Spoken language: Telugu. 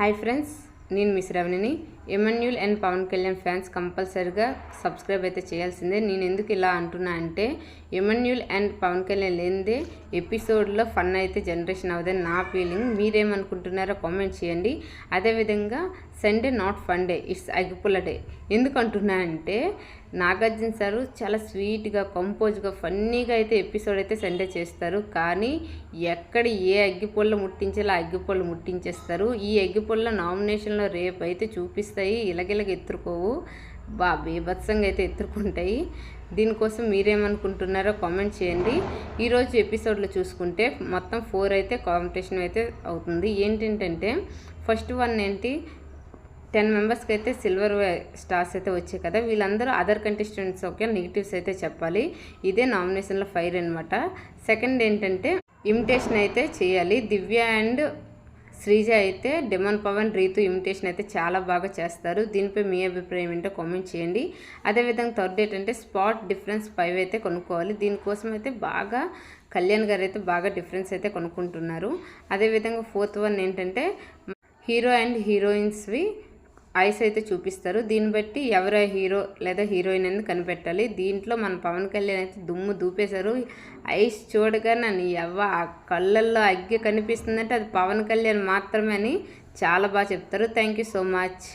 హాయ్ ఫ్రెండ్స్, నేను మిస్ రవణిని. Emmanuel and Pawan Kalyan fans కంపల్సరిగా సబ్స్క్రైబ్ అయితే చేయాల్సిందే. నేను ఎందుకు ఇలా అంటున్నా అంటే, ఎమన్యూల్ అండ్ పవన్ కళ్యాణ్ లేనిదే ఎపిసోడ్లో ఫన్ అయితే జనరేషన్ అవుదని నా ఫీలింగ్. మీరేమనుకుంటున్నారో కామెంట్ చేయండి. అదేవిధంగా Sunday not fun day, it's అగ్గిపుల్ల డే. ఎందుకు అంటున్నా అంటే, నాగార్జున సారు చాలా స్వీట్గా, కంపోజ్గా, ఫన్నీగా అయితే ఎపిసోడ్ అయితే సండే చేస్తారు. కానీ ఎక్కడ ఏ అగ్గిపుల్ల ముట్టించాలో ఆ అగ్గిపుల్ల ముట్టించేస్తారు. ఈ అగ్గిపుల్ల నామినేషన్లో రేపు అయితే చూపిస్తాయి. ఇలగిలగ ఎత్తురుకోవు, బీభత్సంగా అయితే ఎత్తురుకుంటాయి. దీనికోసం మీరేమనుకుంటున్నారో కామెంట్ చేయండి. ఈరోజు ఎపిసోడ్లో చూసుకుంటే మొత్తం 4 అయితే కాంపిటీషన్ అయితే అవుతుంది. ఏంటంటే ఫస్ట్ వన్ 10 మెంబర్స్కి అయితే సిల్వర్ స్టార్స్ అయితే వచ్చాయి కదా, వీళ్ళందరూ అదర్ కంటెస్టెంట్స్ ఓకే నెగిటివ్స్ అయితే చెప్పాలి. ఇదే నామినేషన్లో ఫైర్ అనమాట. సెకండ్ ఏంటంటే ఇమిటేషన్ అయితే చేయాలి. దివ్య అండ్ శ్రీజ అయితే డెమన్ పవన్, రీతు ఇమిటేషన్ అయితే చాలా బాగా చేస్తారు. దీనిపై మీ అభిప్రాయం ఏంటో కామెంట్ చేయండి. అదేవిధంగా థర్డ్ ఏంటంటే స్పాట్ డిఫరెన్స్ 5 అయితే కొనుక్కోవాలి. దీనికోసం అయితే బాగా కళ్యాణ్ గారు అయితే బాగా డిఫరెన్స్ అయితే కొనుక్కుంటున్నారు. అదేవిధంగా ఫోర్త్ వన్ ఏంటంటే హీరో అండ్ హీరోయిన్స్వి ఐస్ అయితే చూపిస్తారు. దీన్ని బట్టి ఎవరై హీరో లేదా హీరోయిన్ అని కనిపెట్టాలి. దీంట్లో మన పవన్ కళ్యాణ్ అయితే దుమ్ము దూపేశారు. ఐస్ చూడగానే ఆ కళ్ళల్లో అగ్గి కనిపిస్తుందంటే అది పవన్ కళ్యాణ్ మాత్రమే అని చాలా బాగా చెప్తారు. Thank you so much.